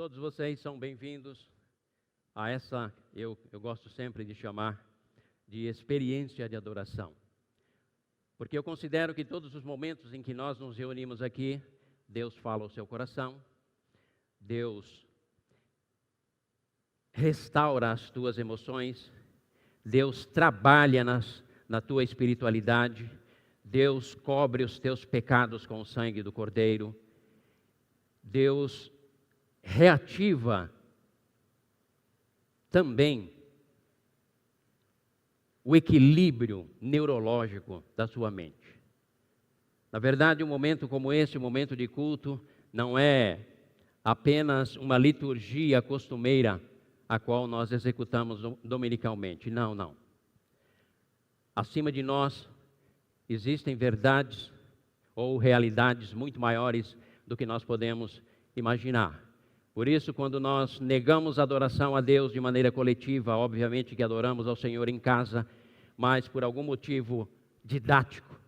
Todos vocês são bem-vindos a essa, eu gosto sempre de chamar de experiência de adoração. Porque eu considero que todos os momentos em que nós nos reunimos aqui, Deus fala ao seu coração, Deus restaura as tuas emoções, Deus trabalha na tua espiritualidade, Deus cobre os teus pecados com o sangue do Cordeiro, Deus reativa também o equilíbrio neurológico da sua mente. Na verdade, um momento como esse, um momento de culto, não é apenas uma liturgia costumeira a qual nós executamos dominicalmente. Não, não. Acima de nós existem verdades ou realidades muito maiores do que nós podemos imaginar. Por isso, quando nós negamos a adoração a Deus de maneira coletiva, obviamente que adoramos ao Senhor em casa, mas por algum motivo didático,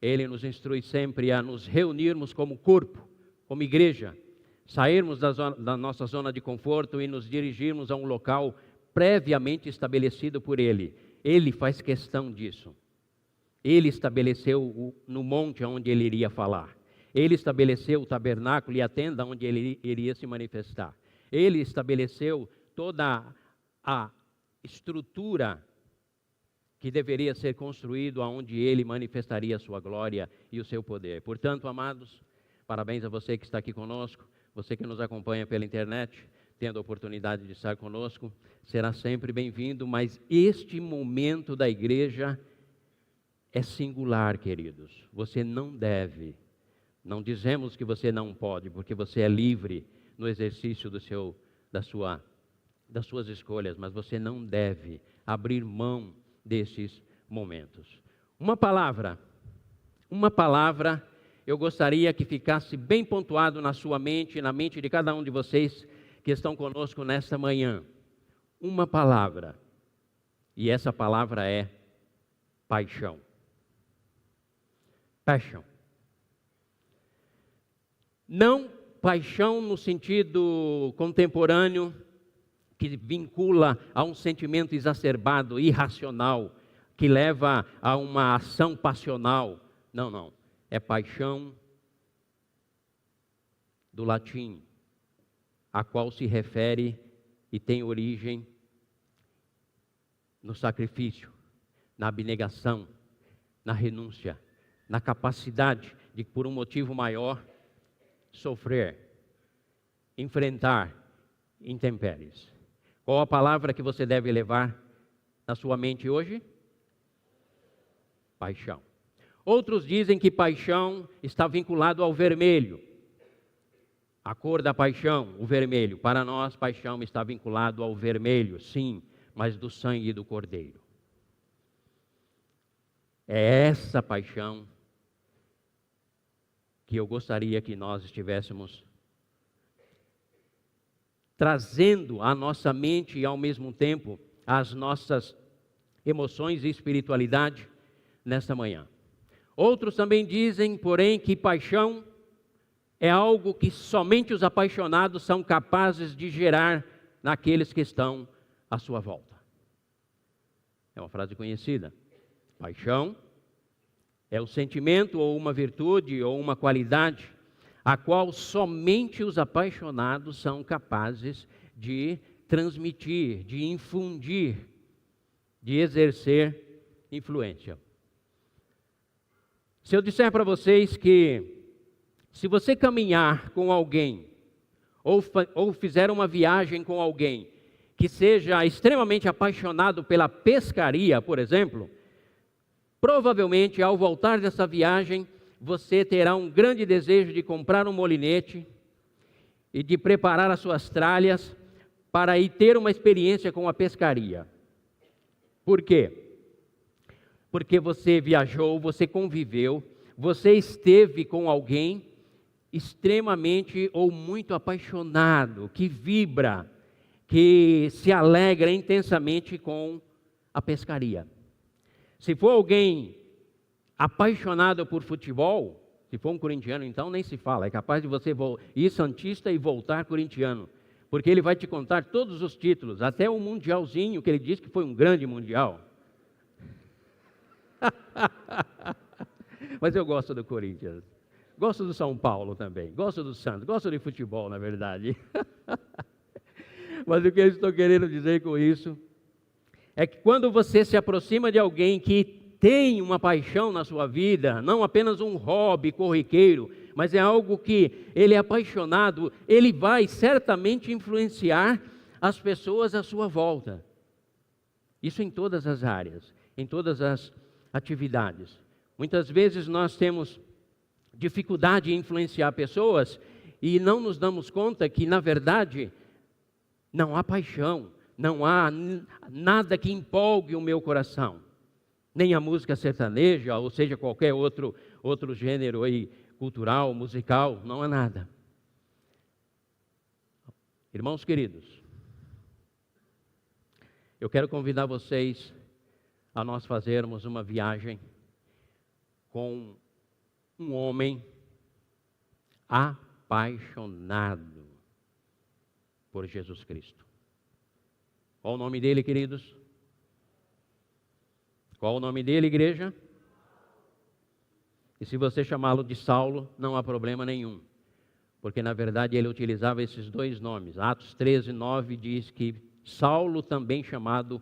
Ele nos instrui sempre a nos reunirmos como corpo, como igreja, sairmos da nossa zona de conforto e nos dirigirmos a um local previamente estabelecido por Ele. Ele faz questão disso. Ele estabeleceu no monte onde Ele iria falar. Ele estabeleceu o tabernáculo e a tenda onde Ele iria se manifestar. Ele estabeleceu toda a estrutura que deveria ser construído aonde Ele manifestaria a sua glória e o seu poder. Portanto, amados, parabéns a você que está aqui conosco, você que nos acompanha pela internet, tendo a oportunidade de estar conosco, será sempre bem-vindo, mas este momento da igreja é singular, queridos. Você não deve, não dizemos que você não pode, porque você é livre no exercício das suas escolhas, mas você não deve abrir mão desses momentos. Uma palavra, eu gostaria que ficasse bem pontuado na sua mente e na mente de cada um de vocês que estão conosco nesta manhã. Uma palavra, e essa palavra é paixão. Paixão. Não paixão no sentido contemporâneo, que vincula a um sentimento exacerbado, irracional, que leva a uma ação passional. Não, não. É paixão do latim, a qual se refere e tem origem no sacrifício, na abnegação, na renúncia, na capacidade de, por um motivo maior, sofrer, enfrentar intempéries. Qual a palavra que você deve levar na sua mente hoje? Paixão. Outros dizem que paixão está vinculado ao vermelho. A cor da paixão, o vermelho. Para nós, paixão está vinculado ao vermelho, sim, mas do sangue do Cordeiro. É essa paixão que eu gostaria que nós estivéssemos trazendo à nossa mente e ao mesmo tempo as nossas emoções e espiritualidade nesta manhã. Outros também dizem, porém, que paixão é algo que somente os apaixonados são capazes de gerar naqueles que estão à sua volta. É uma frase conhecida. Paixão é o sentimento ou uma virtude ou uma qualidade a qual somente os apaixonados são capazes de transmitir, de infundir, de exercer influência. Se eu disser para vocês que se você caminhar com alguém ou fizer uma viagem com alguém que seja extremamente apaixonado pela pescaria, por exemplo, provavelmente, ao voltar dessa viagem, você terá um grande desejo de comprar um molinete e de preparar as suas tralhas para ir ter uma experiência com a pescaria. Por quê? Porque você viajou, você conviveu, você esteve com alguém extremamente ou muito apaixonado, que vibra, que se alegra intensamente com a pescaria. Se for alguém apaixonado por futebol, se for um corintiano, então nem se fala, é capaz de você ir santista e voltar corintiano, porque ele vai te contar todos os títulos, até o mundialzinho, que ele disse que foi um grande mundial. Mas eu gosto do Corinthians, gosto do São Paulo também, gosto do Santos, gosto de futebol, na verdade. Mas o que eu estou querendo dizer com isso é que quando você se aproxima de alguém que tem uma paixão na sua vida, não apenas um hobby corriqueiro, mas é algo que ele é apaixonado, ele vai certamente influenciar as pessoas à sua volta. Isso em todas as áreas, em todas as atividades. Muitas vezes nós temos dificuldade em influenciar pessoas e não nos damos conta que, na verdade, não há paixão, não há nada que empolgue o meu coração. Nem a música sertaneja, ou seja, qualquer outro gênero aí, cultural, musical, não há nada. Irmãos queridos, eu quero convidar vocês a nós fazermos uma viagem com um homem apaixonado por Jesus Cristo. Qual o nome dele, queridos? Qual o nome dele, igreja? E se você chamá-lo de Saulo, não há problema nenhum, porque na verdade ele utilizava esses dois nomes. Atos 13:9 diz que Saulo, também chamado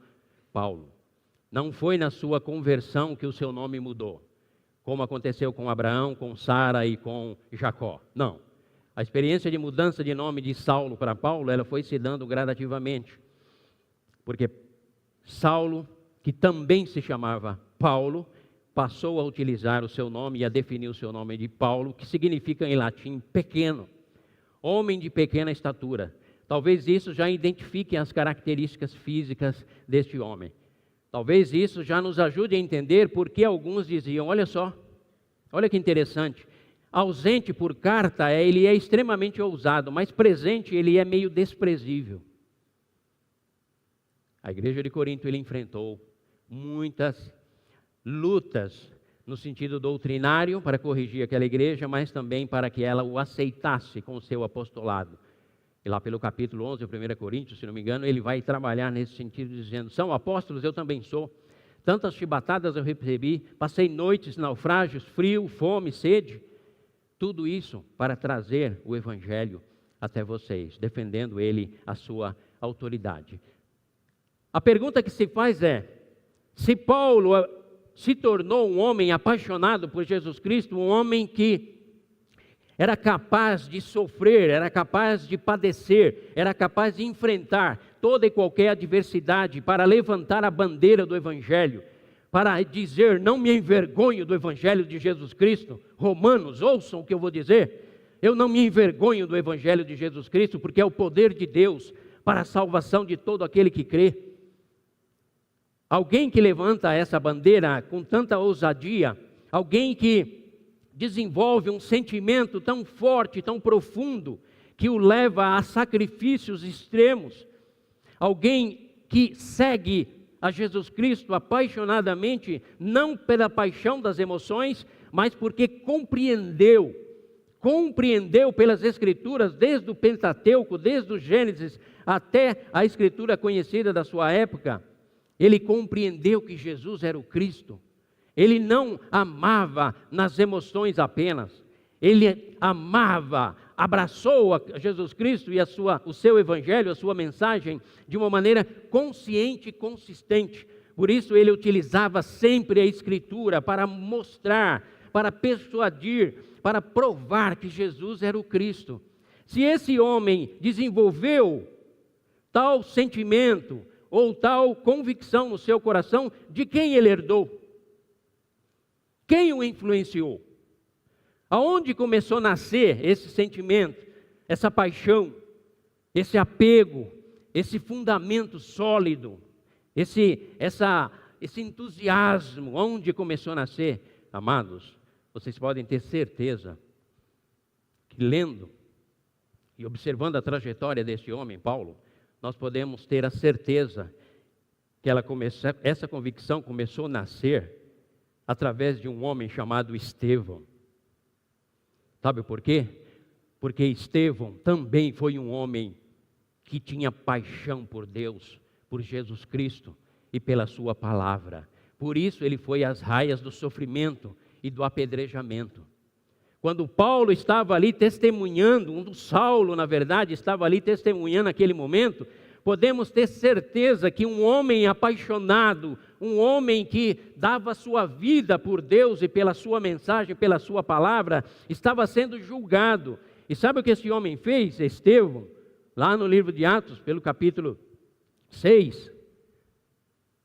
Paulo. Não foi na sua conversão que o seu nome mudou, como aconteceu com Abraão, com Sara e com Jacó. Não. A experiência de mudança de nome de Saulo para Paulo, ela foi se dando gradativamente. Porque Saulo, que também se chamava Paulo, passou a utilizar o seu nome e a definir o seu nome de Paulo, que significa em latim pequeno, homem de pequena estatura. Talvez isso já identifique as características físicas deste homem. Talvez isso já nos ajude a entender por que alguns diziam, olha só, olha que interessante, ausente por carta, ele é extremamente ousado, mas presente ele é meio desprezível. A igreja de Corinto, ele enfrentou muitas lutas no sentido doutrinário para corrigir aquela igreja, mas também para que ela o aceitasse com o seu apostolado. E lá pelo capítulo 11, 1 Coríntios, se não me engano, ele vai trabalhar nesse sentido, dizendo, são apóstolos, eu também sou. Tantas chibatadas eu recebi, passei noites, naufrágios, frio, fome, sede. Tudo isso para trazer o evangelho até vocês, defendendo ele a sua autoridade. A pergunta que se faz é, se Paulo se tornou um homem apaixonado por Jesus Cristo, um homem que era capaz de sofrer, era capaz de padecer, era capaz de enfrentar toda e qualquer adversidade para levantar a bandeira do Evangelho, para dizer, não me envergonho do Evangelho de Jesus Cristo. Romanos, ouçam o que eu vou dizer. Eu não me envergonho do Evangelho de Jesus Cristo, porque é o poder de Deus para a salvação de todo aquele que crê. Alguém que levanta essa bandeira com tanta ousadia, alguém que desenvolve um sentimento tão forte, tão profundo, que o leva a sacrifícios extremos, alguém que segue a Jesus Cristo apaixonadamente, não pela paixão das emoções, mas porque compreendeu pelas Escrituras, desde o Pentateuco, desde o Gênesis até a Escritura conhecida da sua época. Ele compreendeu que Jesus era o Cristo. Ele não amava nas emoções apenas. Ele amava, abraçou a Jesus Cristo e o seu evangelho, a sua mensagem, de uma maneira consciente e consistente. Por isso ele utilizava sempre a Escritura para mostrar, para persuadir, para provar que Jesus era o Cristo. Se esse homem desenvolveu tal sentimento, ou tal convicção no seu coração, de quem ele herdou? Quem o influenciou? Aonde começou a nascer esse sentimento, essa paixão, esse apego, esse fundamento sólido, esse entusiasmo? Onde começou a nascer? Amados, vocês podem ter certeza que lendo e observando a trajetória deste homem, Paulo, nós podemos ter a certeza que essa convicção começou a nascer através de um homem chamado Estevão. Sabe por quê? Porque Estevão também foi um homem que tinha paixão por Deus, por Jesus Cristo e pela sua palavra. Por isso ele foi às raias do sofrimento e do apedrejamento. Quando Paulo estava ali testemunhando, Saulo, na verdade, estava ali testemunhando naquele momento, podemos ter certeza que um homem apaixonado, um homem que dava sua vida por Deus e pela sua mensagem, pela sua palavra, estava sendo julgado. E sabe o que esse homem fez, Estevão? Lá no livro de Atos, pelo capítulo 6,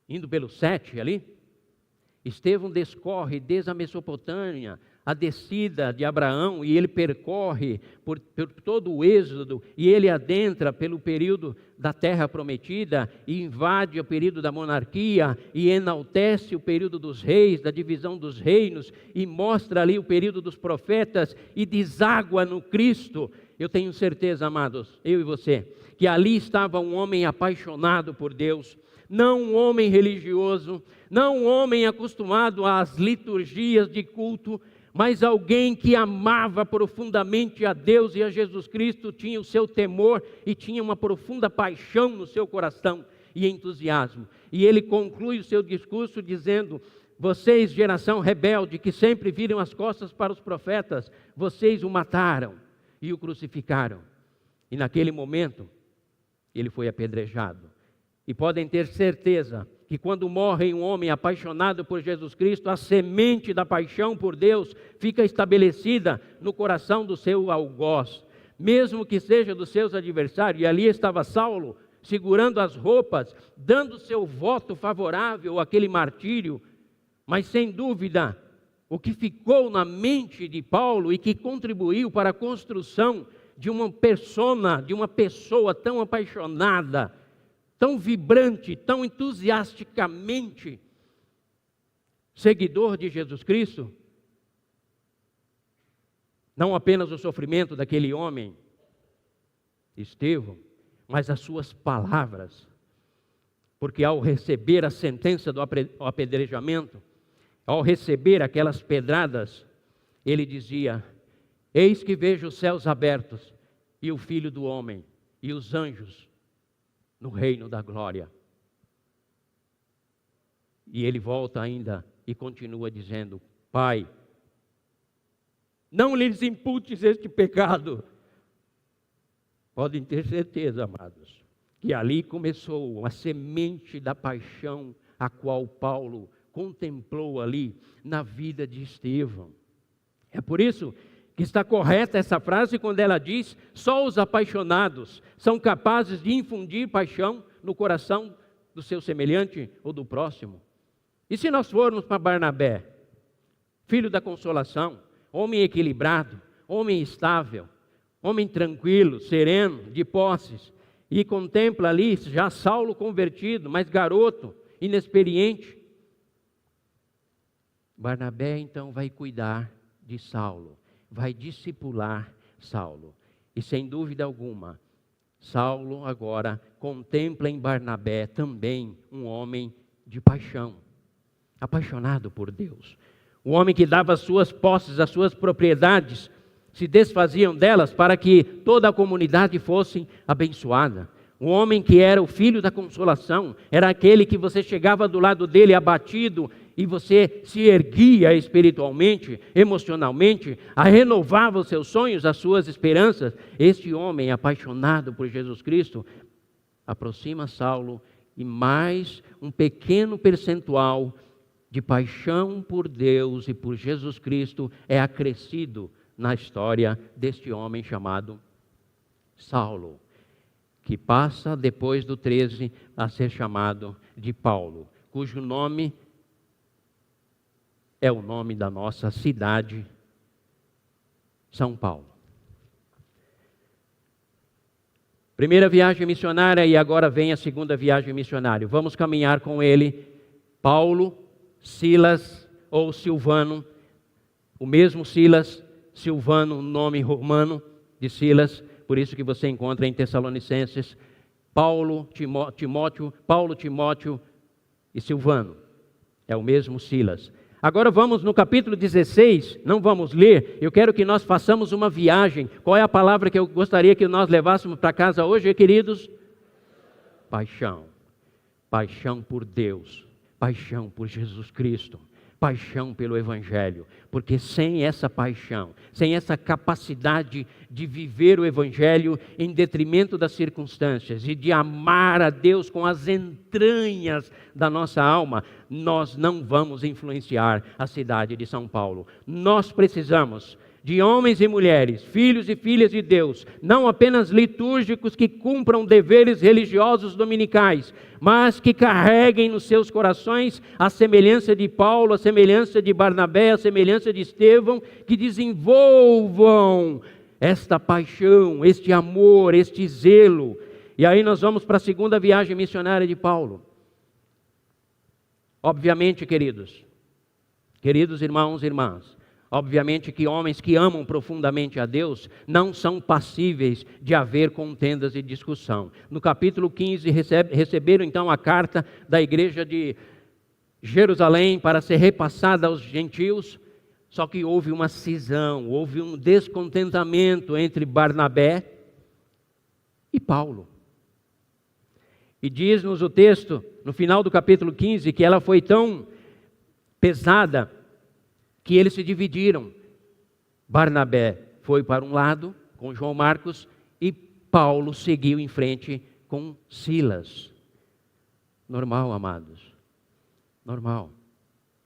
indo pelo 7 ali, Estevão descorre desde a Mesopotâmia, a descida de Abraão, e ele percorre por todo o êxodo, e ele adentra pelo período da terra prometida, e invade o período da monarquia, e enaltece o período dos reis, da divisão dos reinos, e mostra ali o período dos profetas, e deságua no Cristo. Eu tenho certeza, amados, eu e você, que ali estava um homem apaixonado por Deus, não um homem religioso, não um homem acostumado às liturgias de culto, mas alguém que amava profundamente a Deus e a Jesus Cristo, tinha o seu temor e tinha uma profunda paixão no seu coração e entusiasmo. E ele conclui o seu discurso dizendo: vocês, geração rebelde, que sempre viram as costas para os profetas, vocês o mataram e o crucificaram. E naquele momento, ele foi apedrejado. E podem ter certeza que quando morre um homem apaixonado por Jesus Cristo, a semente da paixão por Deus fica estabelecida no coração do seu algoz, mesmo que seja dos seus adversários. E ali estava Saulo, segurando as roupas, dando seu voto favorável àquele martírio. Mas sem dúvida, o que ficou na mente de Paulo e que contribuiu para a construção de uma persona, de uma pessoa tão apaixonada, tão vibrante, tão entusiasticamente seguidor de Jesus Cristo, não apenas o sofrimento daquele homem, Estevão, mas as suas palavras, porque ao receber a sentença do apedrejamento, ao receber aquelas pedradas, ele dizia: eis que vejo os céus abertos e o Filho do Homem e os anjos no reino da glória. E ele volta ainda e continua dizendo: Pai, não lhes imputes este pecado. Podem ter certeza, amados, que ali começou a semente da paixão a qual Paulo contemplou ali na vida de Estevão. É por isso que está correta essa frase quando ela diz: só os apaixonados são capazes de infundir paixão no coração do seu semelhante ou do próximo. E se nós formos para Barnabé, filho da consolação, homem equilibrado, homem estável, homem tranquilo, sereno, de posses, e contempla ali já Saulo convertido, mas garoto, inexperiente. Barnabé então vai cuidar de Saulo, vai discipular Saulo. E sem dúvida alguma, Saulo agora contempla em Barnabé também um homem de paixão, apaixonado por Deus. Um homem que dava as suas posses, as suas propriedades, se desfaziam delas para que toda a comunidade fosse abençoada. Um homem que era o filho da consolação, era aquele que você chegava do lado dele abatido e você se erguia espiritualmente, emocionalmente, renovava os seus sonhos, as suas esperanças. Este homem apaixonado por Jesus Cristo aproxima Saulo e mais um pequeno percentual de paixão por Deus e por Jesus Cristo é acrescido na história deste homem chamado Saulo, que passa depois do 13 a ser chamado de Paulo, cujo nome é o nome da nossa cidade, São Paulo. Primeira viagem missionária e agora vem a segunda viagem missionária. Vamos caminhar com ele, Paulo, Silas ou Silvano, o mesmo Silas, Silvano, nome romano de Silas, por isso que você encontra em Tessalonicenses, Paulo, Timóteo e Silvano. É o mesmo Silas. Agora vamos no capítulo 16, não vamos ler, eu quero que nós façamos uma viagem. Qual é a palavra que eu gostaria que nós levássemos para casa hoje, queridos? Paixão. Paixão por Deus, paixão por Jesus Cristo, paixão pelo Evangelho, porque sem essa paixão, sem essa capacidade de viver o Evangelho em detrimento das circunstâncias e de amar a Deus com as entranhas da nossa alma, nós não vamos influenciar a cidade de São Paulo. Nós precisamos de homens e mulheres, filhos e filhas de Deus, não apenas litúrgicos que cumpram deveres religiosos dominicais, mas que carreguem nos seus corações a semelhança de Paulo, a semelhança de Barnabé, a semelhança de Estevão, que desenvolvam esta paixão, este amor, este zelo. E aí nós vamos para a segunda viagem missionária de Paulo. Obviamente, queridos irmãos e irmãs, obviamente que homens que amam profundamente a Deus não são passíveis de haver contendas e discussão. No capítulo 15 receberam então a carta da igreja de Jerusalém para ser repassada aos gentios, só que houve uma cisão, houve um descontentamento entre Barnabé e Paulo. E diz-nos o texto, no final do capítulo 15, que ela foi tão pesada que eles se dividiram. Barnabé foi para um lado com João Marcos e Paulo seguiu em frente com Silas. Normal, amados. Normal.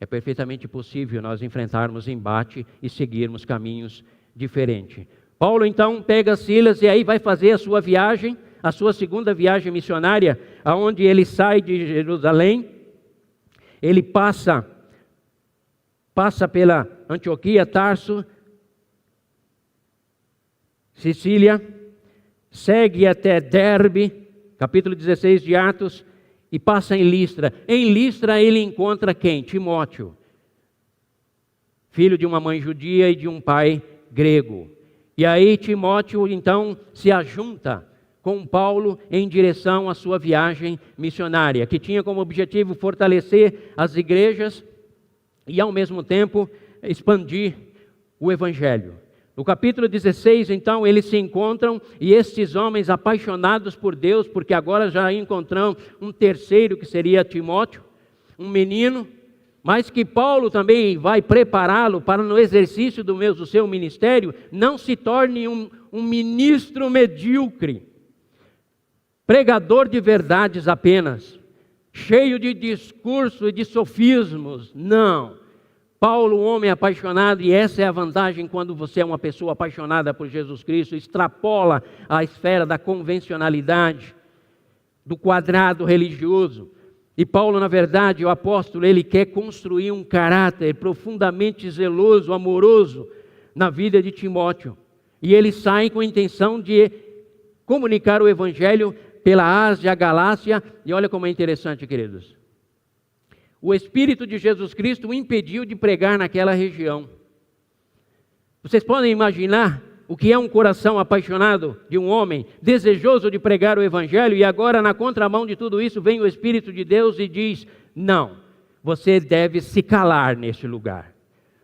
É perfeitamente possível nós enfrentarmos embate e seguirmos caminhos diferentes. Paulo então pega Silas e aí vai fazer a sua viagem, a sua segunda viagem missionária, aonde ele sai de Jerusalém, ele passa pela Antioquia, Tarso, Sicília, segue até Derbe, capítulo 16 de Atos, e passa em Listra. Em Listra ele encontra quem? Timóteo, filho de uma mãe judia e de um pai grego. E aí Timóteo então se ajunta com Paulo em direção à sua viagem missionária, que tinha como objetivo fortalecer as igrejas e ao mesmo tempo expandir o Evangelho. No capítulo 16, então, eles se encontram e estes homens apaixonados por Deus, porque agora já encontram um terceiro que seria Timóteo, um menino, mas que Paulo também vai prepará-lo para no exercício do seu ministério, não se torne um ministro medíocre, pregador de verdades apenas, cheio de discurso e de sofismos. Não. Paulo, um homem apaixonado, e essa é a vantagem quando você é uma pessoa apaixonada por Jesus Cristo, extrapola a esfera da convencionalidade, do quadrado religioso. E Paulo, na verdade, o apóstolo, ele quer construir um caráter profundamente zeloso, amoroso na vida de Timóteo. E ele sai com a intenção de comunicar o Evangelho pela Ásia, Galácia, e olha como é interessante, queridos. O Espírito de Jesus Cristo o impediu de pregar naquela região. Vocês podem imaginar o que é um coração apaixonado de um homem, desejoso de pregar o Evangelho, e agora na contramão de tudo isso vem o Espírito de Deus e diz, não, você deve se calar neste lugar.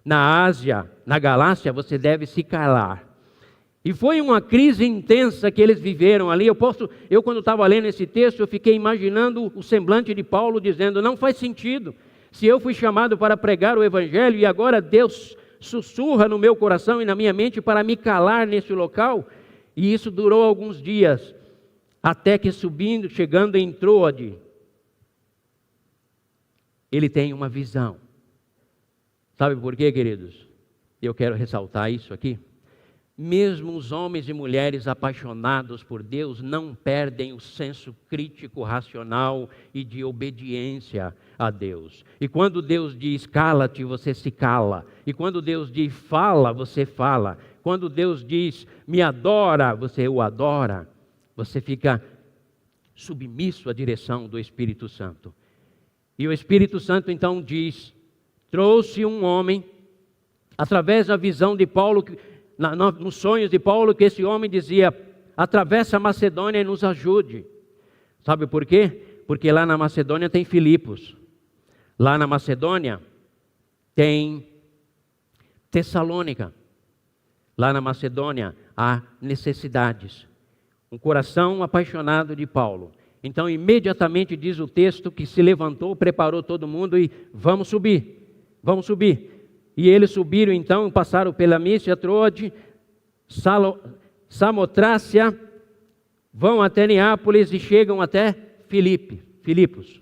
Na Ásia, na Galácia, você deve se calar. E foi uma crise intensa que eles viveram ali. Eu quando estava lendo esse texto, eu fiquei imaginando o semblante de Paulo dizendo, não faz sentido. Se eu fui chamado para pregar o Evangelho e agora Deus sussurra no meu coração e na minha mente para me calar nesse local. E isso durou alguns dias, até que chegando em Troade, ele tem uma visão. Sabe por quê, queridos? Eu quero ressaltar isso aqui. Mesmo os homens e mulheres apaixonados por Deus não perdem o senso crítico, racional e de obediência a Deus. E quando Deus diz cala-te, você se cala. E quando Deus diz fala, você fala. Quando Deus diz me adora, você o adora. Você fica submisso à direção do Espírito Santo. E o Espírito Santo então diz, trouxe um homem, através da visão de Paulo, nos sonhos de Paulo, que esse homem dizia, atravessa a Macedônia e nos ajude. Sabe por quê? Porque lá na Macedônia tem Filipos. Lá na Macedônia Tem Tessalônica. Lá na Macedônia há necessidades. Um coração apaixonado de Paulo. Então, imediatamente diz o texto que se levantou, preparou todo mundo e vamos subir. Vamos subir. E eles subiram então, passaram pela Mícia, Troade, Samotrácia, vão até Neápolis e chegam até Filipos.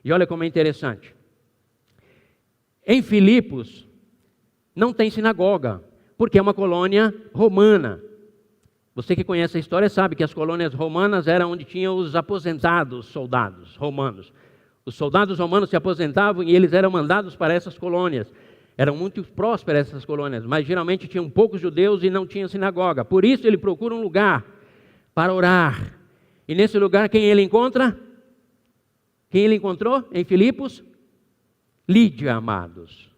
E olha como é interessante. Em Filipos não tem sinagoga, porque é uma colônia romana. Você que conhece a história sabe que as colônias romanas eram onde tinham os aposentados soldados romanos. Os soldados romanos se aposentavam e eles eram mandados para essas colônias. Eram muito prósperas essas colônias, mas geralmente tinham poucos judeus e não tinha sinagoga. Por isso ele procura um lugar para orar. E nesse lugar quem ele encontra? Quem ele encontrou em Filipos? Lídia, amados.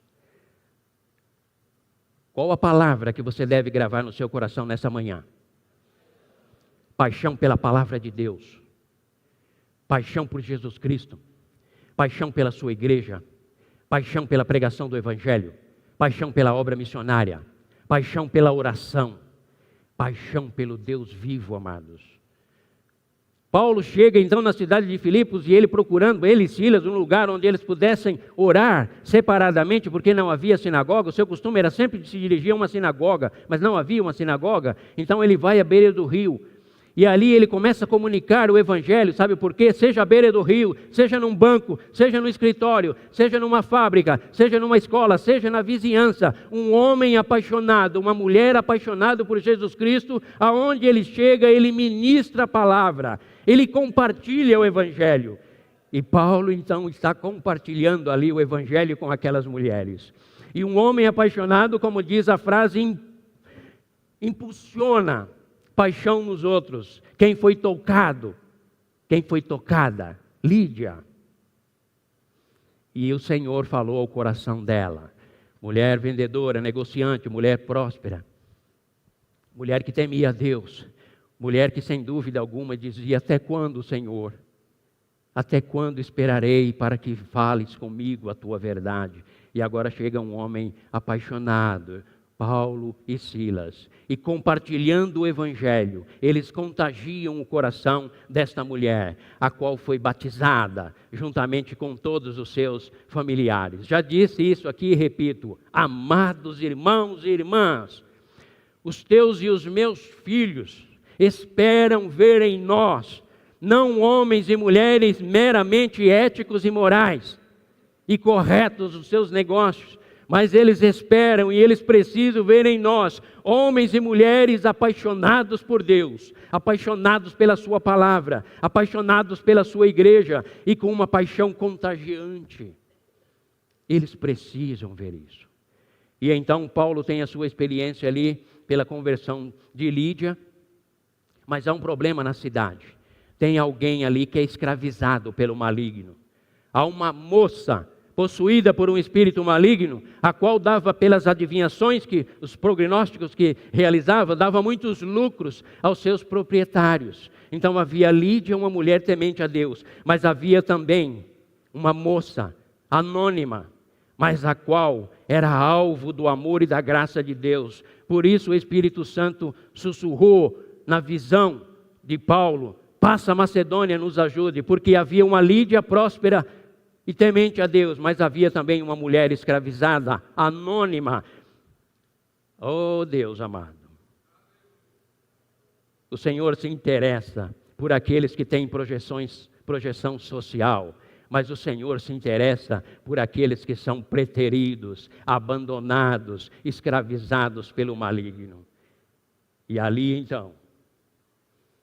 Qual a palavra que você deve gravar no seu coração nessa manhã? Paixão pela palavra de Deus. Paixão por Jesus Cristo. Paixão pela sua igreja. Paixão pela pregação do Evangelho. Paixão pela obra missionária. Paixão pela oração. Paixão pelo Deus vivo, amados. Paulo chega então na cidade de Filipos e ele procurando, ele e Silas, um lugar onde eles pudessem orar separadamente, porque não havia sinagoga. O seu costume era sempre de se dirigir a uma sinagoga, mas não havia uma sinagoga. Então ele vai à beira do rio. E ali ele começa a comunicar o Evangelho, sabe por quê? Seja à beira do rio, seja num banco, seja no escritório, seja numa fábrica, seja numa escola, seja na vizinhança. Um homem apaixonado, uma mulher apaixonada por Jesus Cristo, aonde ele chega, ele ministra a palavra, ele compartilha o Evangelho. E Paulo então está compartilhando ali o Evangelho com aquelas mulheres. E um homem apaixonado, como diz a frase, impulsiona paixão nos outros. Quem foi tocado? Quem foi tocada? Lídia. E o Senhor falou ao coração dela. Mulher vendedora, negociante, mulher próspera. Mulher que temia a Deus. Mulher que sem dúvida alguma dizia: até quando, Senhor? Até quando esperarei para que fales comigo a tua verdade? E agora chega um homem apaixonado, Paulo e Silas, e compartilhando o Evangelho, eles contagiam o coração desta mulher, a qual foi batizada, juntamente com todos os seus familiares. Já disse isso aqui e repito: amados irmãos e irmãs, os teus e os meus filhos esperam ver em nós, não homens e mulheres meramente éticos e morais, e corretos nos seus negócios, mas eles esperam e eles precisam ver em nós homens e mulheres apaixonados por Deus, apaixonados pela sua palavra, apaixonados pela sua igreja e com uma paixão contagiante. Eles precisam ver isso. E então Paulo tem a sua experiência ali pela conversão de Lídia, mas há um problema na cidade. Tem alguém ali que é escravizado pelo maligno. Há uma moça possuída por um espírito maligno, a qual dava pelas adivinhações, os prognósticos que realizava, dava muitos lucros aos seus proprietários. Então havia Lídia, uma mulher temente a Deus, mas havia também uma moça anônima, mas a qual era alvo do amor e da graça de Deus. Por isso o Espírito Santo sussurrou na visão de Paulo: passa a Macedônia, nos ajude, porque havia uma Lídia próspera e temente a Deus, mas havia também uma mulher escravizada, anônima. Oh Deus amado, o Senhor se interessa por aqueles que têm projeção social, mas o Senhor se interessa por aqueles que são preteridos, abandonados, escravizados pelo maligno. E ali então,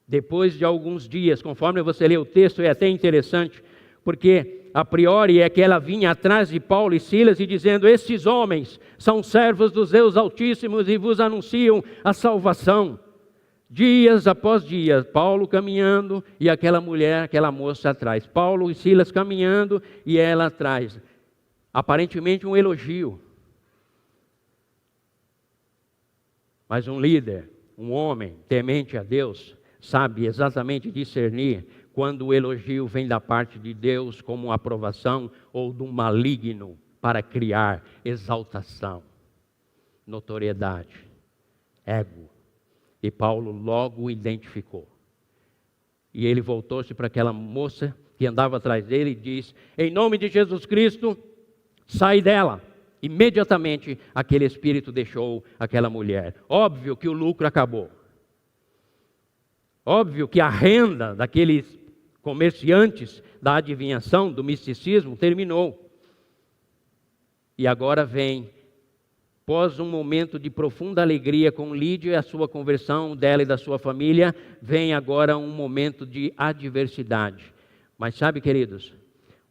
depois de alguns dias, conforme você lê o texto, é até interessante, porque a priori é que ela vinha atrás de Paulo e Silas e dizendo: estes homens são servos dos Deus Altíssimos e vos anunciam a salvação. Dias após dias, Paulo caminhando e aquela mulher, aquela moça atrás. Paulo e Silas caminhando e ela atrás. Aparentemente um elogio. Mas um líder, um homem temente a Deus, sabe exatamente discernir quando o elogio vem da parte de Deus como uma aprovação ou do maligno para criar exaltação, notoriedade, ego. E Paulo logo o identificou. E ele voltou-se para aquela moça que andava atrás dele e disse: em nome de Jesus Cristo, sai dela. Imediatamente aquele espírito deixou aquela mulher. Óbvio que o lucro acabou. Óbvio que a renda daqueles comerciantes da adivinhação, do misticismo, terminou. E agora vem, após um momento de profunda alegria com Lídia e a sua conversão dela e da sua família, vem agora um momento de adversidade. Mas sabe, queridos,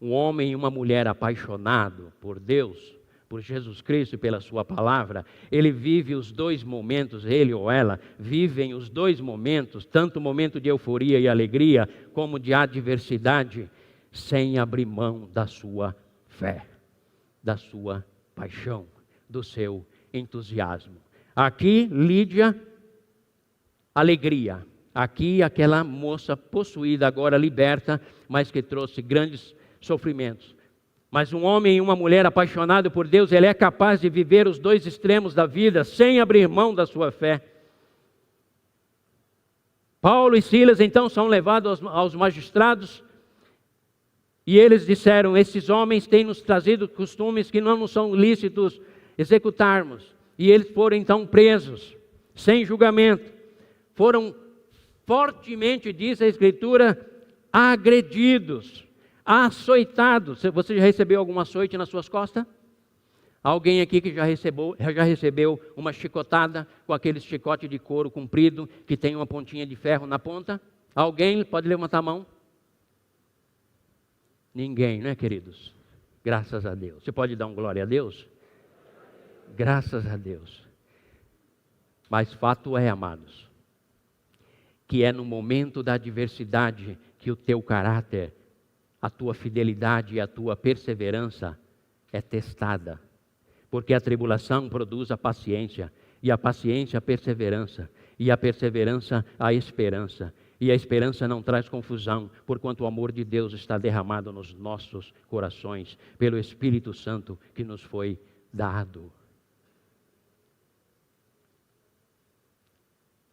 um homem e uma mulher apaixonado por Deus, por Jesus Cristo e pela sua palavra, ele vive os dois momentos, ele ou ela, vivem os dois momentos, tanto o momento de euforia e alegria, como de adversidade, sem abrir mão da sua fé, da sua paixão, do seu entusiasmo. Aqui, Lídia, alegria. Aqui, aquela moça possuída, agora liberta, mas que trouxe grandes sofrimentos. Mas um homem e uma mulher apaixonado por Deus, ele é capaz de viver os dois extremos da vida, sem abrir mão da sua fé. Paulo e Silas, então, são levados aos magistrados, e eles disseram: esses homens têm nos trazido costumes que não nos são lícitos executarmos. E eles foram então presos, sem julgamento. Foram fortemente, diz a Escritura, agredidos, açoitados. Você já recebeu algum açoite nas suas costas? Alguém aqui que já recebeu uma chicotada com aquele chicote de couro comprido que tem uma pontinha de ferro na ponta? Alguém pode levantar a mão? Ninguém, né, queridos? Graças a Deus. Você pode dar um glória a Deus? Graças a Deus. Mas fato é, amados, que é no momento da adversidade que o teu caráter, a tua fidelidade e a tua perseverança é testada. Porque a tribulação produz a paciência, e a paciência a perseverança, e a perseverança a esperança. E a esperança não traz confusão, porquanto o amor de Deus está derramado nos nossos corações, pelo Espírito Santo que nos foi dado.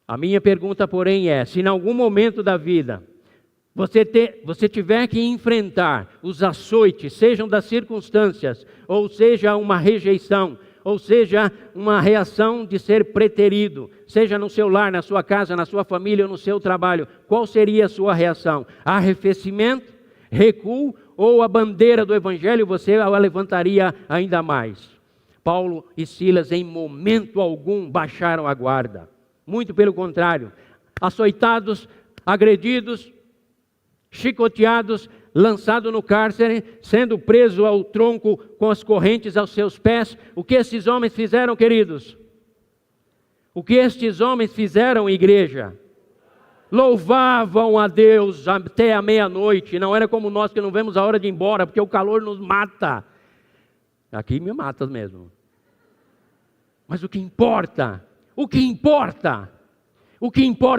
A minha pergunta, porém, é: se em algum momento da vida você tiver que enfrentar os açoites, sejam das circunstâncias, ou seja uma rejeição, ou seja uma reação de ser preterido, seja no seu lar, na sua casa, na sua família ou no seu trabalho, qual seria a sua reação? Arrefecimento, recuo, ou a bandeira do Evangelho você a levantaria ainda mais? Paulo e Silas em momento algum baixaram a guarda. Muito pelo contrário, açoitados, agredidos, chicoteados, lançado no cárcere, sendo preso ao tronco com as correntes aos seus pés. O que esses homens fizeram, queridos? O que estes homens fizeram, igreja? Louvavam a Deus até a meia-noite. Não era como nós que não vemos a hora de ir embora, porque o calor nos mata. Aqui me mata mesmo. Mas o que importa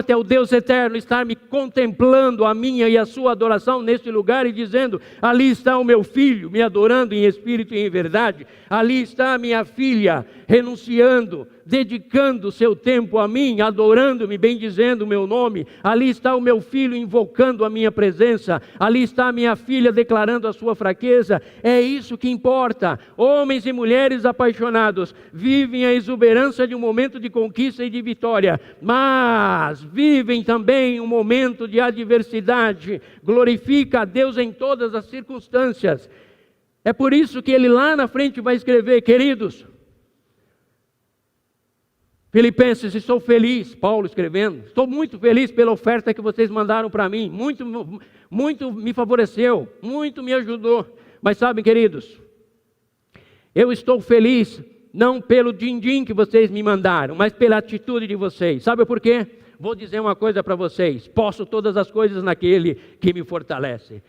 é o Deus eterno estar me contemplando a minha e a sua adoração neste lugar e dizendo: ali está o meu filho me adorando em espírito e em verdade, ali está a minha filha renunciando, dedicando o seu tempo a mim, adorando-me, bendizendo o meu nome, ali está o meu filho invocando a minha presença, ali está a minha filha declarando a sua fraqueza. É isso que importa. Homens e mulheres apaixonados vivem a exuberância de um momento de conquista e de vitória, mas vivem também um momento de adversidade. Glorifica a Deus em todas as circunstâncias. É por isso que ele lá na frente vai escrever: queridos, Filipenses, estou feliz, Paulo escrevendo, estou muito feliz pela oferta que vocês mandaram para mim, muito me favoreceu, muito me ajudou. Mas sabem, queridos, eu estou feliz não pelo din-din que vocês me mandaram, mas pela atitude de vocês. Sabe por quê? Vou dizer uma coisa para vocês: posso todas as coisas naquele que me fortalece.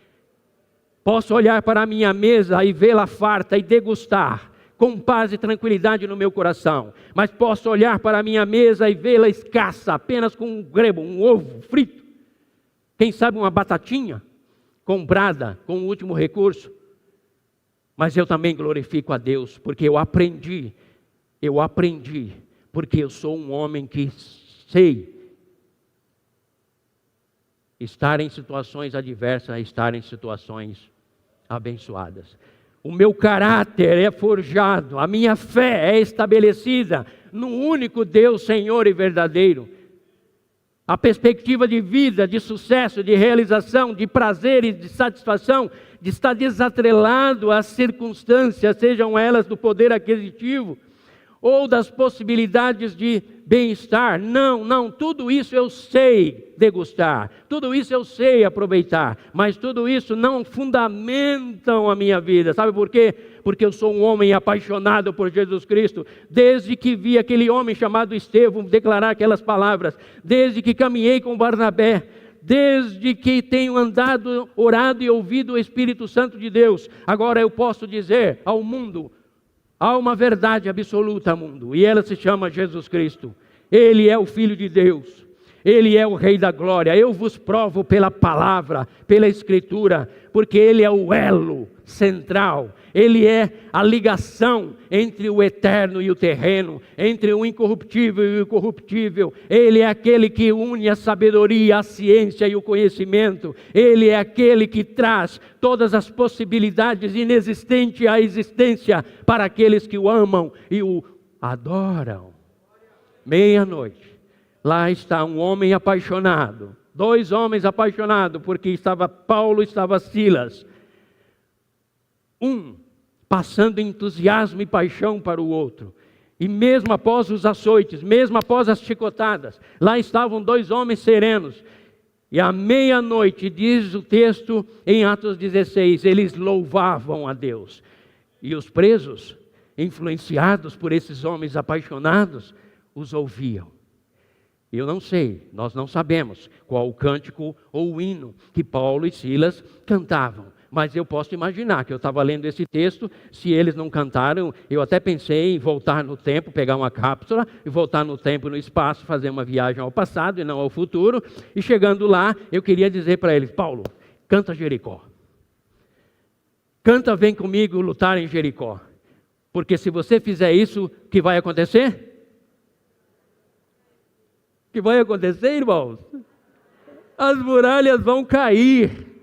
Posso olhar para a minha mesa e vê-la farta e degustar com paz e tranquilidade no meu coração, mas posso olhar para a minha mesa e vê-la escassa, apenas com um grego, um ovo frito, quem sabe uma batatinha comprada com o último recurso. Mas eu também glorifico a Deus, porque eu aprendi, porque eu sou um homem que sei estar em situações adversas, estar em situações abençoadas. O meu caráter é forjado, a minha fé é estabelecida no único Deus, Senhor e verdadeiro. A perspectiva de vida, de sucesso, de realização, de prazer e de satisfação, de estar desatrelado às circunstâncias, sejam elas do poder aquisitivo ou das possibilidades de bem-estar. Não, tudo isso eu sei degustar, tudo isso eu sei aproveitar, mas tudo isso não fundamentam a minha vida. Sabe por quê? Porque eu sou um homem apaixonado por Jesus Cristo. Desde que vi aquele homem chamado Estevão declarar aquelas palavras, desde que caminhei com Barnabé, desde que tenho andado, orado e ouvido o Espírito Santo de Deus, agora eu posso dizer ao mundo: há uma verdade absoluta, mundo, e ela se chama Jesus Cristo. Ele é o Filho de Deus. Ele é o Rei da Glória. Eu vos provo pela palavra, pela Escritura, porque Ele é o elo central. Ele é a ligação entre o eterno e o terreno, entre o incorruptível e o incorruptível. Ele é aquele que une a sabedoria, a ciência e o conhecimento. Ele é aquele que traz todas as possibilidades inexistentes à existência para aqueles que o amam e o adoram. Meia-noite. Lá está um homem apaixonado, dois homens apaixonados, porque estava Paulo e estava Silas. Um passando entusiasmo e paixão para o outro. E mesmo após os açoites, mesmo após as chicotadas, lá estavam dois homens serenos. E à meia-noite, diz o texto em Atos 16, eles louvavam a Deus. E os presos, influenciados por esses homens apaixonados, os ouviam. Eu não sei, nós não sabemos qual o cântico ou o hino que Paulo e Silas cantavam. Mas eu posso imaginar que eu estava lendo esse texto, se eles não cantaram, eu até pensei em voltar no tempo, pegar uma cápsula e voltar no tempo e no espaço, fazer uma viagem ao passado e não ao futuro. E chegando lá, eu queria dizer para eles: Paulo, canta Jericó. Canta, vem comigo lutar em Jericó. Porque se você fizer isso, o que vai acontecer? O que vai acontecer, irmãos? As muralhas vão cair.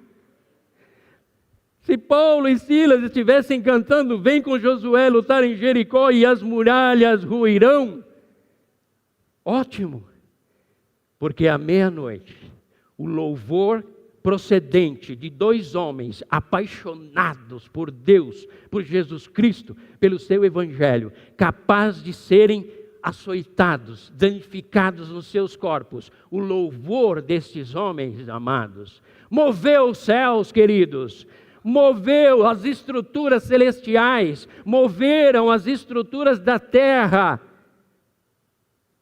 Se Paulo e Silas estivessem cantando, vem com Josué lutar em Jericó e as muralhas ruirão, ótimo, porque à meia-noite, o louvor procedente de dois homens apaixonados por Deus, por Jesus Cristo, pelo seu Evangelho, capaz de serem açoitados, danificados nos seus corpos, o louvor destes homens amados, moveu os céus, queridos, moveu as estruturas celestiais, moveram as estruturas da terra.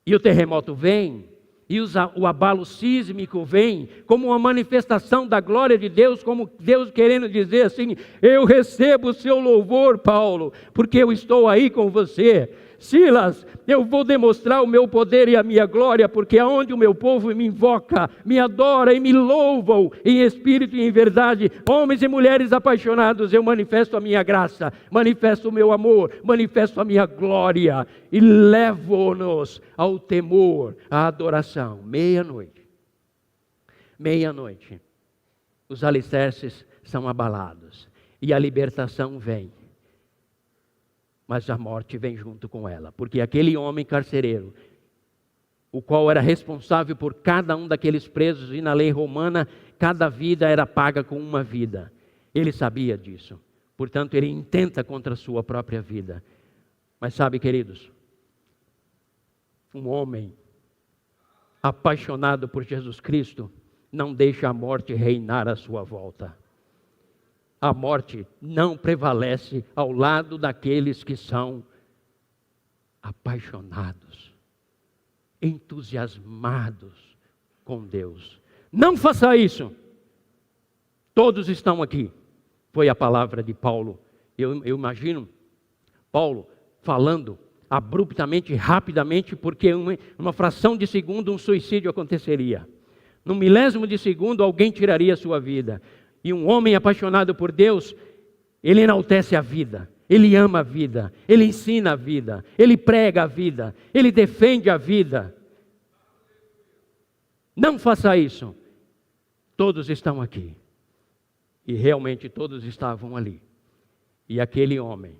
E o terremoto vem, e o abalo sísmico vem, como uma manifestação da glória de Deus, como Deus querendo dizer assim: eu recebo o seu louvor, Paulo, porque eu estou aí com você. Silas, eu vou demonstrar o meu poder e a minha glória, porque aonde o meu povo me invoca, me adora e me louvam em espírito e em verdade, homens e mulheres apaixonados, eu manifesto a minha graça, manifesto o meu amor, manifesto a minha glória e levo-nos ao temor, à adoração. Meia-noite, os alicerces são abalados e a libertação vem. Mas a morte vem junto com ela, porque aquele homem carcereiro, o qual era responsável por cada um daqueles presos, e na lei romana, cada vida era paga com uma vida. Ele sabia disso, portanto ele intenta contra a sua própria vida. Mas sabe, queridos, um homem apaixonado por Jesus Cristo, não deixa a morte reinar à sua volta. A morte não prevalece ao lado daqueles que são apaixonados, entusiasmados com Deus. Não faça isso. Todos estão aqui. Foi a palavra de Paulo. Eu imagino Paulo falando abruptamente, rapidamente, porque uma fração de segundo um suicídio aconteceria. No milésimo de segundo alguém tiraria a sua vida. E um homem apaixonado por Deus, Ele enaltece a vida, ele ama a vida, ele ensina a vida, ele prega a vida, ele defende a vida. Não faça isso. Todos estão aqui. E realmente todos estavam ali. E aquele homem,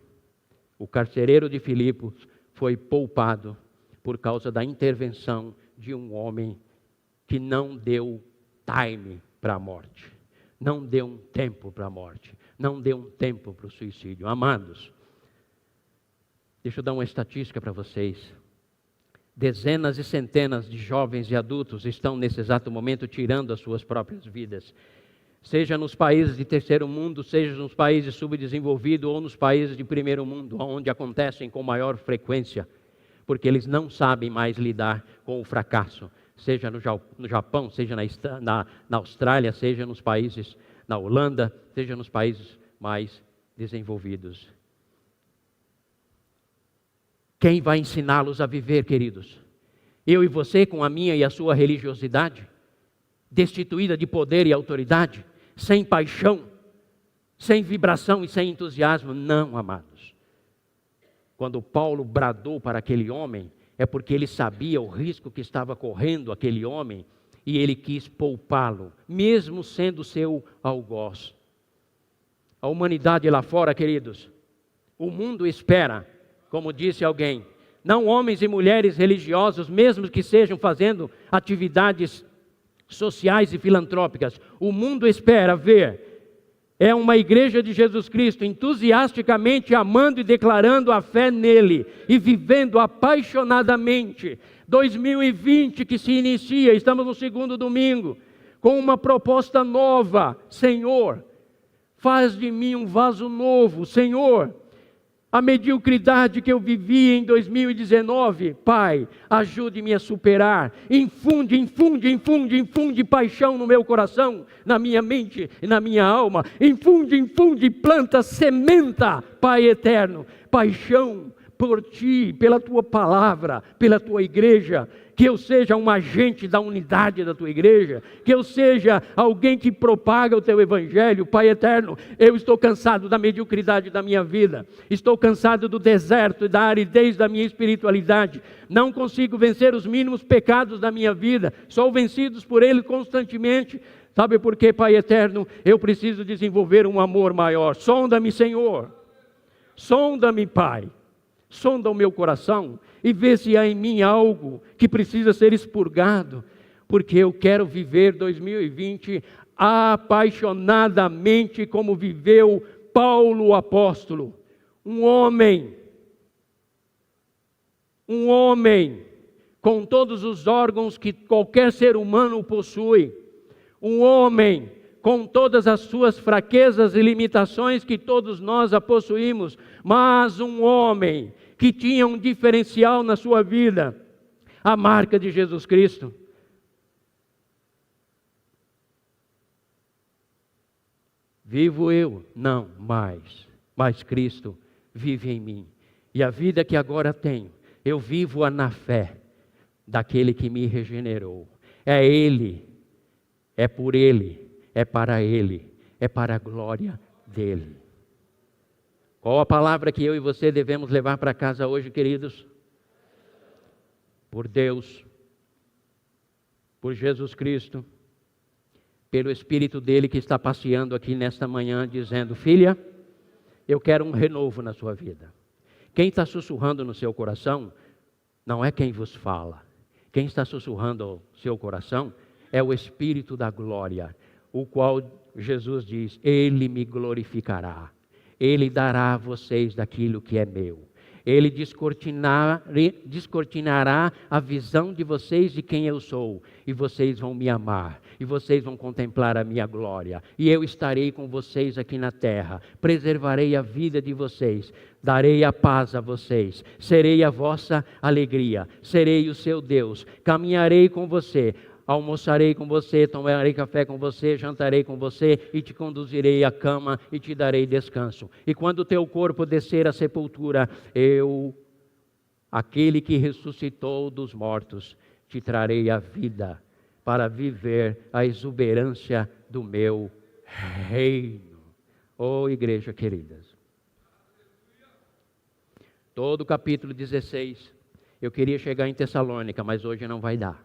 o carcereiro de Filipos, foi poupado por causa da intervenção de um homem que não deu time para a morte. Não deu um tempo para a morte. Não deu um tempo para o suicídio. Amados, deixa eu dar uma estatística para vocês. Dezenas e centenas de jovens e adultos estão nesse exato momento tirando as suas próprias vidas. Seja nos países de terceiro mundo, seja nos países subdesenvolvidos ou nos países de primeiro mundo, onde acontecem com maior frequência, porque eles não sabem mais lidar com o fracasso. Seja no Japão, seja na Austrália, seja nos países, na Holanda, seja nos países mais desenvolvidos. Quem vai ensiná-los a viver, queridos? Eu e você, com a minha e a sua religiosidade, destituída de poder e autoridade, sem paixão, sem vibração e sem entusiasmo? Não, amados. Quando Paulo bradou para aquele homem, é porque ele sabia o risco que estava correndo aquele homem e ele quis poupá-lo, mesmo sendo seu algoz. A humanidade lá fora, queridos, o mundo espera, como disse alguém, não homens e mulheres religiosos, mesmo que sejam fazendo atividades sociais e filantrópicas. O mundo espera ver uma igreja de Jesus Cristo entusiasticamente amando e declarando a fé nele e vivendo apaixonadamente. 2020 que se inicia, estamos no segundo domingo, com uma proposta nova. Senhor, faz de mim um vaso novo. Senhor, a mediocridade que eu vivi em 2019, Pai, ajude-me a superar. Infunde paixão no meu coração, na minha mente e na minha alma. Infunde, planta, sementa, Pai eterno, paixão por Ti, pela Tua palavra, pela Tua igreja. Que eu seja um agente da unidade da Tua igreja, que eu seja alguém que propaga o Teu evangelho. Pai eterno, eu estou cansado da mediocridade da minha vida, estou cansado do deserto e da aridez da minha espiritualidade, não consigo vencer os mínimos pecados da minha vida, sou vencido por ele constantemente. Sabe por quê, Pai eterno? Eu preciso desenvolver um amor maior. Sonda-me, Senhor, sonda-me, Pai, sonda o meu coração e vê se há em mim algo que precisa ser expurgado, porque eu quero viver 2020 apaixonadamente como viveu Paulo o apóstolo. Um homem com todos os órgãos que qualquer ser humano possui, um homem com todas as suas fraquezas e limitações que todos nós a possuímos, mas um homem que tinha um diferencial na sua vida, a marca de Jesus Cristo. Vivo eu? Não, mas Cristo vive em mim. E a vida que agora tenho, eu vivo-a na fé daquele que me regenerou. É Ele, é por Ele, é para Ele, é para a glória dEle. Qual a palavra que eu e você devemos levar para casa hoje, queridos? Por Deus, por Jesus Cristo, pelo Espírito dele que está passeando aqui nesta manhã, dizendo: filha, eu quero um renovo na sua vida. Quem está sussurrando no seu coração não é quem vos fala. Quem está sussurrando ao seu coração é o Espírito da glória, o qual Jesus diz: Ele me glorificará. Ele dará a vocês daquilo que é meu. Ele descortinará a visão de vocês de quem eu sou. E vocês vão me amar. E vocês vão contemplar a minha glória. E eu estarei com vocês aqui na terra. Preservarei a vida de vocês. Darei a paz a vocês. Serei a vossa alegria. Serei o seu Deus. Caminharei com você. Almoçarei com você, tomarei café com você, jantarei com você e te conduzirei à cama e te darei descanso. E quando o teu corpo descer à sepultura, eu, aquele que ressuscitou dos mortos, te trarei a vida para viver a exuberância do meu reino. Oh, igreja queridas. Todo o capítulo 16. Eu queria chegar em Tessalônica, mas hoje não vai dar.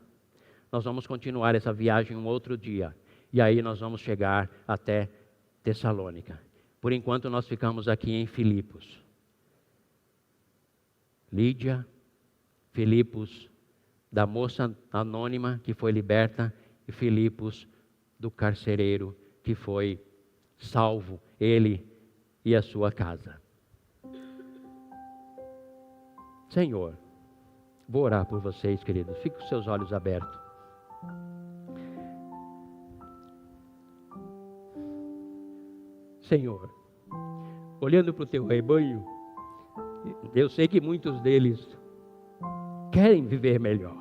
Nós vamos continuar essa viagem um outro dia. E aí nós vamos chegar até Tessalônica. Por enquanto nós ficamos aqui em Filipos. Lídia, Filipos da moça anônima que foi liberta e Filipos do carcereiro que foi salvo, ele e a sua casa. Senhor, vou orar por vocês, queridos. Fique com seus olhos abertos. Senhor, olhando para o teu rebanho, eu sei que muitos deles querem viver melhor,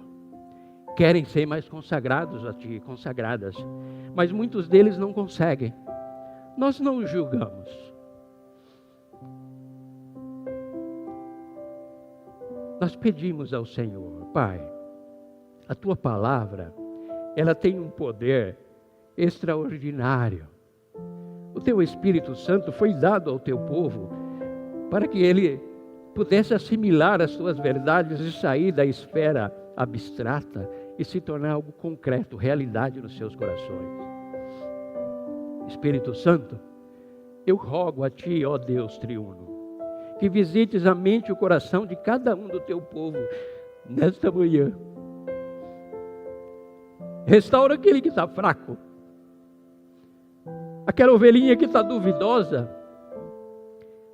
querem ser mais consagrados a Ti, consagradas, mas muitos deles não conseguem. Nós não os julgamos. Nós pedimos ao Senhor, Pai, a Tua palavra, ela tem um poder extraordinário. O Teu Espírito Santo foi dado ao Teu povo para que ele pudesse assimilar as Tuas verdades e sair da esfera abstrata e se tornar algo concreto, realidade nos seus corações. Espírito Santo, eu rogo a Ti, ó Deus triuno, que visites a mente e o coração de cada um do Teu povo nesta manhã. Restaura aquele que está fraco, aquela ovelhinha que está duvidosa,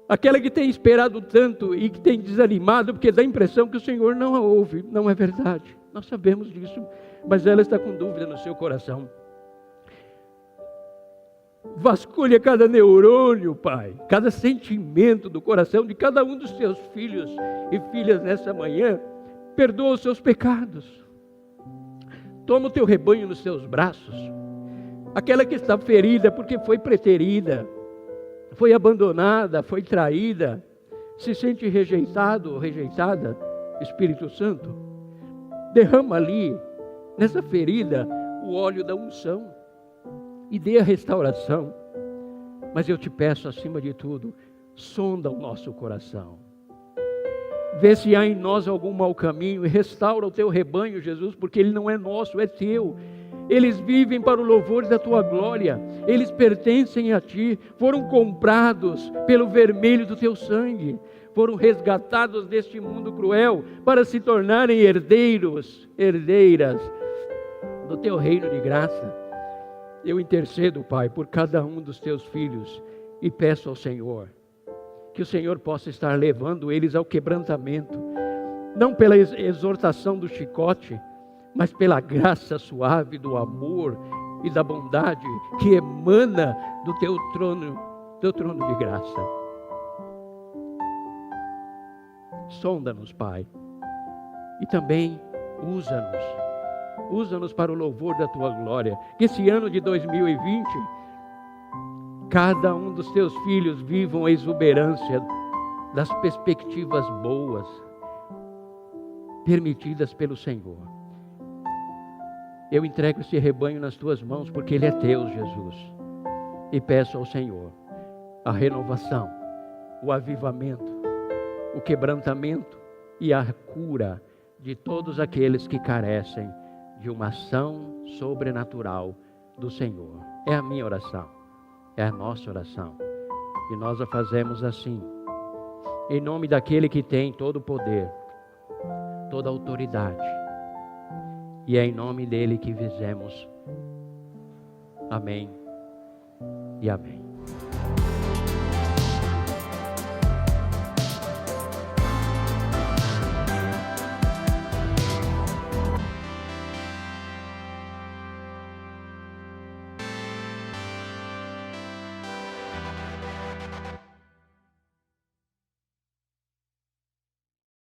aquela que tem esperado tanto e que tem desanimado porque dá a impressão que o Senhor não a ouve. Não é verdade, nós sabemos disso, mas ela está com dúvida no seu coração. Vasculha cada neurônio, Pai, cada sentimento do coração de cada um dos Teus filhos e filhas nessa manhã. Perdoa os seus pecados. Toma o Teu rebanho nos Teus braços. Aquela que está ferida porque foi preterida, foi abandonada, foi traída, se sente rejeitado ou rejeitada, Espírito Santo, derrama ali, nessa ferida, o óleo da unção e dê a restauração. Mas eu te peço, acima de tudo, sonda o nosso coração. Vê se há em nós algum mau caminho e restaura o Teu rebanho, Jesus, porque ele não é nosso, é Teu. Eles vivem para o louvor da Tua glória. Eles pertencem a Ti. Foram comprados pelo vermelho do Teu sangue. Foram resgatados deste mundo cruel para se tornarem herdeiros, herdeiras do Teu reino de graça. Eu intercedo, Pai, por cada um dos Teus filhos e peço ao Senhor que o Senhor possa estar levando eles ao quebrantamento, não pela exortação do chicote, mas pela graça suave do amor e da bondade que emana do Teu trono de graça. Sonda-nos, Pai, e também usa-nos para o louvor da Tua glória. Que esse ano de 2020, cada um dos Teus filhos vivam a exuberância das perspectivas boas, permitidas pelo Senhor. Eu entrego esse rebanho nas Tuas mãos, porque ele é Teu, Jesus. E peço ao Senhor a renovação, o avivamento, o quebrantamento e a cura de todos aqueles que carecem de uma ação sobrenatural do Senhor. É a minha oração, é a nossa oração. E nós a fazemos assim, em nome daquele que tem todo o poder, toda a autoridade. E é em nome dele que fizemos. Amém e amém.